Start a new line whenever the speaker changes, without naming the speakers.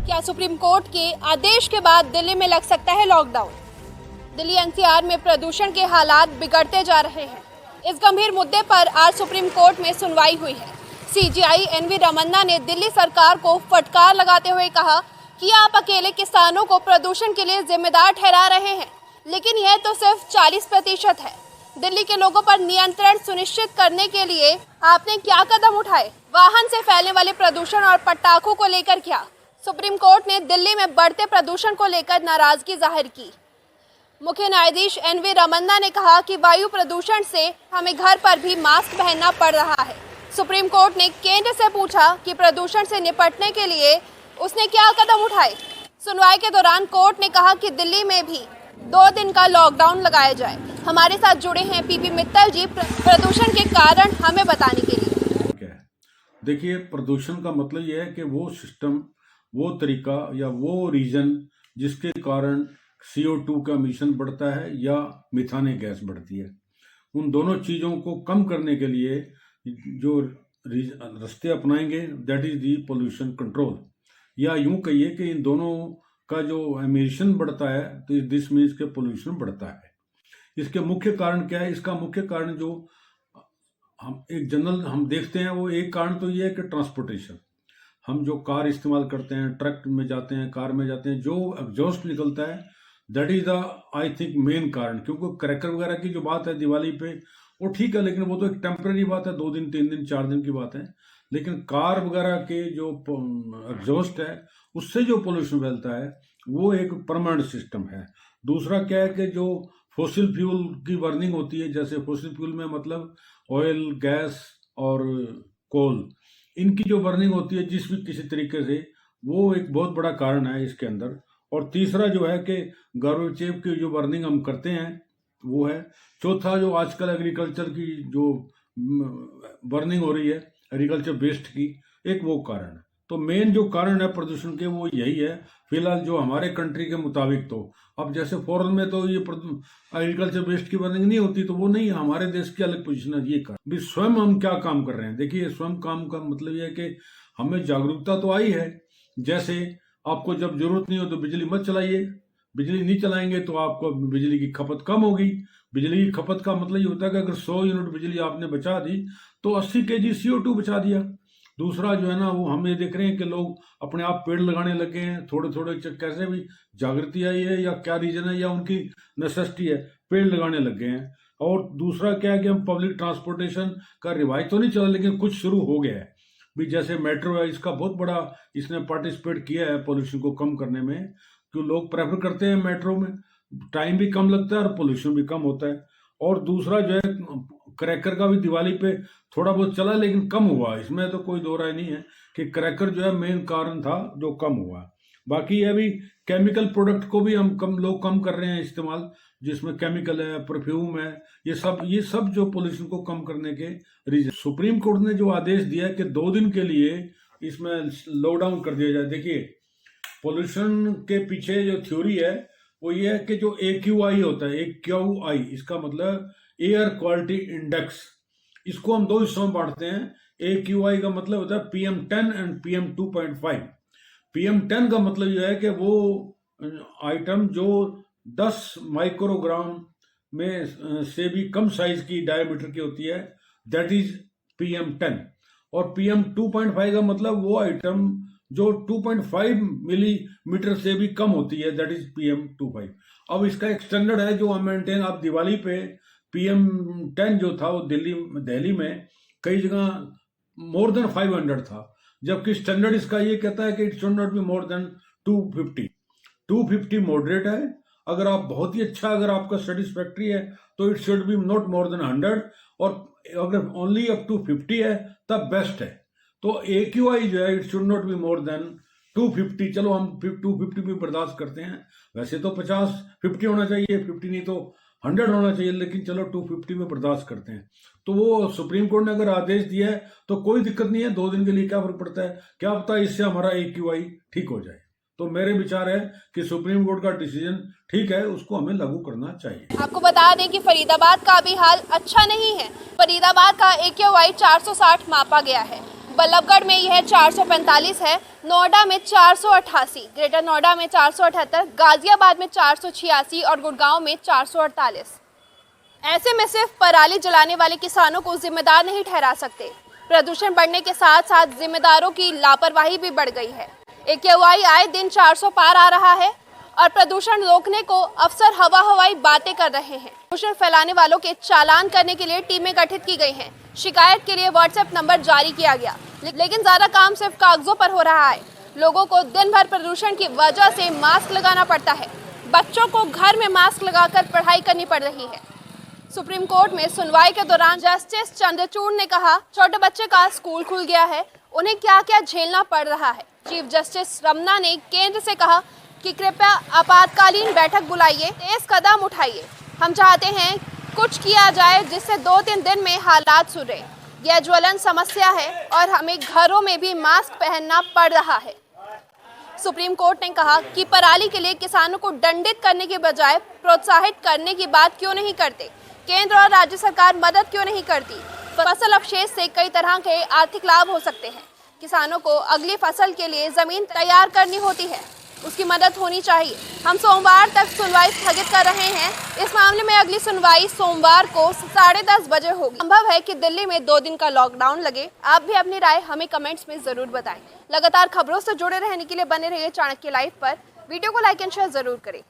क्या supreme court के आदेश के बाद दिल्ली में लग सकता है लॉकडाउन? दिल्ली एनसीआर में प्रदूषण के हालात बिगड़ते जा रहे हैं। इस गंभीर मुद्दे पर आज सुप्रीम कोर्ट में सुनवाई हुई है। सीजेआई एनवी रमन्ना ने दिल्ली सरकार को फटकार लगाते हुए कहा कि आप अकेले किसानों को प्रदूषण के लिए जिम्मेदार ठहरा रहे हैं, लेकिन यह तो सिर्फ 40% है। दिल्ली के लोगों पर नियंत्रण सुनिश्चित करने के लिए आपने क्या कदम उठाए? वाहन से फैलने वाले प्रदूषण और पटाखों को लेकर क्या? सुप्रीम कोर्ट ने दिल्ली में बढ़ते प्रदूषण को लेकर नाराजगी जाहिर की। मुख्य न्यायाधीश एनवी रमन्ना ने कहा कि वायु प्रदूषण से हमें घर पर भी मास्क पहनना पड़ रहा है। सुप्रीम कोर्ट ने केंद्र से पूछा कि प्रदूषण से निपटने के लिए उसने क्या कदम उठाए। सुनवाई के दौरान कोर्ट ने कहा कि दिल्ली में भी 2 दिन का लॉकडाउन लगाया जाए। हमारे साथ जुड़े हैं पीपी मित्तल जी प्रदूषण के कारण हमें बताने के लिए।
देखिए, प्रदूषण का मतलब यह है कि वो सिस्टम, वो तरीका या वो रीजन जिसके कारण CO2 का एमिशन बढ़ता है या मिथाने गैस बढ़ती है। उन दोनों चीज़ों को कम करने के लिए जो रास्ते अपनाएंगे, that is the pollution control, या यूं कहिए कि इन दोनों का जो एमिशन बढ़ता है तो दिस मीन्स के पोल्यूशन बढ़ता है। इसके मुख्य कारण क्या है? इसका मुख्य कारण जो हम एक जनरल हम देखते हैं, वो एक कारण तो ये है कि ट्रांसपोर्टेशन, हम जो कार इस्तेमाल करते हैं, ट्रक में जाते हैं, कार में जाते हैं, जो एग्जॉस्ट निकलता है, that is the I think main कारण। क्योंकि क्रैकर वगैरह की जो बात है दिवाली पे, वो ठीक है, लेकिन वो तो एक टेम्पररी बात है, 2 दिन 3 दिन 4 दिन की बात है। लेकिन कार वगैरह के जो एग्जॉस्ट है, उससे जो पोल्यूशन फैलता है, वो एक परमानेंट सिस्टम है। दूसरा क्या है कि जो फॉसिल फ्यूल की बर्निंग होती है, जैसे फॉसिल फ्यूल में मतलब ऑयल, गैस और कोल, इनकी जो बर्निंग होती है जिस भी किसी तरीके से, वो एक बहुत बड़ा कारण है इसके अंदर। और तीसरा जो है कि गार्बेज की जो बर्निंग हम करते हैं वो है। चौथा जो आजकल एग्रीकल्चर की जो बर्निंग हो रही है, एग्रीकल्चर वेस्ट की, एक वो कारण है। तो मेन जो कारण है प्रदूषण के वो यही है फिलहाल जो हमारे कंट्री के मुताबिक। तो अब जैसे फॉरेन में तो ये एग्रीकल्चर वेस्ट की बर्निंग नहीं होती, तो वो नहीं है। हमारे देश की अलग पोजीशन है। ये कारण भी स्वयं हम क्या काम कर रहे हैं। देखिए, स्वयं काम का मतलब ये है कि हमें जागरूकता तो आई है। जैसे आपको जब जरूरत नहीं हो तो बिजली मत चलाइए, बिजली नहीं चलाएंगे तो आपको बिजली की खपत कम होगी। बिजली की खपत का मतलब ये होता है कि अगर 100 यूनिट बिजली आपने बचा दी तो 80 kg CO2 बचा दिया। दूसरा जो है ना, वो हम ये देख रहे हैं कि लोग अपने आप पेड़ लगाने लगे हैं। थोड़े थोड़े कैसे भी जागृति आई है या क्या रीजन है या उनकी नेसेसिटी है, पेड़ लगाने लग गए हैं। और दूसरा क्या है कि हम पब्लिक ट्रांसपोर्टेशन का रिवाज तो नहीं चला, लेकिन कुछ शुरू हो गया है भी। जैसे मेट्रो है, इसका बहुत बड़ा इसने पार्टिसिपेट किया है पोल्यूशन को कम करने में। क्यों लोग प्रेफर करते हैं मेट्रो में, टाइम भी कम लगता है और पोल्यूशन भी कम होता है। और दूसरा जो है, क्रैकर का भी दिवाली पे थोड़ा बहुत चला, लेकिन कम हुआ। इसमें तो कोई दो राय नहीं है कि क्रैकर जो है मेन कारण था जो कम हुआ। बाकी ये भी केमिकल प्रोडक्ट को भी हम लोग कम कर रहे हैं इस्तेमाल, जिसमें केमिकल है, परफ्यूम है, ये सब जो पोल्यूशन को कम करने के रीजन। सुप्रीम कोर्ट ने जो आदेश दिया है कि 2 दिन के लिए इसमें लॉकडाउन कर दिया जाए। देखिए, पोल्यूशन के पीछे जो थ्योरी है वो ये है कि जो AQI होता है, AQI, इसका मतलब एयर क्वालिटी इंडेक्स, इसको हम 2 हिस्सों में बांटते हैं। AQI का मतलब होता है PM10 एंड PM2.5। PM10 का मतलब यह है कि वो आइटम जो 10 माइक्रोग्राम में से भी कम साइज की डायमीटर की होती है, दैट इज PM10। और PM2.5 का मतलब वो आइटम जो 2.5 मिलीमीटर से भी कम होती है, दैट इज PM25। अब इसका एक स्टैंडर्ड है जो हम मेंटेन। आप दिवाली पे PM10 जो था वो दिल्ली में कई जगह मोर देन 500 था, जबकि स्टैंडर्ड इसका ये कहता है कि it should not be more than 250। 250 moderate है। अगर आप बहुत ही अच्छा, अगर आपका सेटिस्फैक्ट्री है तो it should be not more than 100, और अगर ओनली अप टू 50 है तब बेस्ट है। तो AQI जो है, it should not be more than 250। चलो हम 250 भी बर्दाश्त करते हैं। वैसे तो 50 होना चाहिए, 50 नहीं तो 100 होना चाहिए, लेकिन चलो 250 में बर्दाश्त करते हैं। तो वो सुप्रीम कोर्ट ने अगर आदेश दिया है तो कोई दिक्कत नहीं है। 2 दिन के लिए क्या फर्क पड़ता है, क्या पता इससे हमारा AQI ठीक हो जाए। तो मेरे विचार है कि सुप्रीम कोर्ट का डिसीजन ठीक है, उसको हमें लागू करना चाहिए।
आपको बता दें कि फरीदाबाद का भी हाल अच्छा नहीं है। फरीदाबाद का AQI 460 मापा गया है। बल्लभगढ़ में यह 445 है, नोएडा में 488, ग्रेटर नोएडा में 478, गाजियाबाद में 486 और गुड़गांव में 448। ऐसे में सिर्फ पराली जलाने वाले किसानों को जिम्मेदार नहीं ठहरा सकते। प्रदूषण बढ़ने के साथ साथ जिम्मेदारों की लापरवाही भी बढ़ गई है। AQI आए दिन 400 पार आ रहा है और प्रदूषण रोकने को अफसर हवाई बातें कर रहे हैं। प्रदूषण फैलाने वालों के चालान करने के लिए टीमें गठित की गई हैं। शिकायत के लिए WhatsApp नंबर जारी किया गया, लेकिन ज्यादा काम सिर्फ कागजों पर हो रहा है। लोगों को दिन भर प्रदूषण की वजह से मास्क लगाना पड़ता है। बच्चों को घर में मास्क लगाकर पढ़ाई करनी पड़ रही है। सुप्रीम कोर्ट में सुनवाई के दौरान जस्टिस चंद्रचूड़ ने कहा, छोटे बच्चे का स्कूल खुल गया है, उन्हें क्या क्या झेलना पड़ रहा है। चीफ जस्टिस रमन्ना ने केंद्र से कहा कि कृपया आपातकालीन बैठक बुलाइए, तेज कदम उठाइए। हम चाहते हैं कुछ किया जाए जिससे 2-3 दिन में हालात सुधरे। यह ज्वलन समस्या है और हमें घरों में भी मास्क पहनना पड़ रहा है। सुप्रीम कोर्ट ने कहा कि पराली के लिए किसानों को दंडित करने के बजाय प्रोत्साहित करने की बात क्यों नहीं करते। केंद्र और राज्य सरकार मदद क्यों नहीं करती। फसल अवशेष से कई तरह के आर्थिक लाभ हो सकते हैं। किसानों को अगली फसल के लिए जमीन तैयार करनी होती है, उसकी मदद होनी चाहिए। हम सोमवार तक सुनवाई स्थगित कर रहे हैं। इस मामले में अगली सुनवाई सोमवार को 10:30 बजे होगी। संभव है कि दिल्ली में 2 दिन का लॉकडाउन लगे। आप भी अपनी राय हमें कमेंट्स में जरूर बताएं। लगातार खबरों से जुड़े रहने के लिए बने रहिए चाणक्य लाइव पर। वीडियो को लाइक एंड शेयर जरूर करें।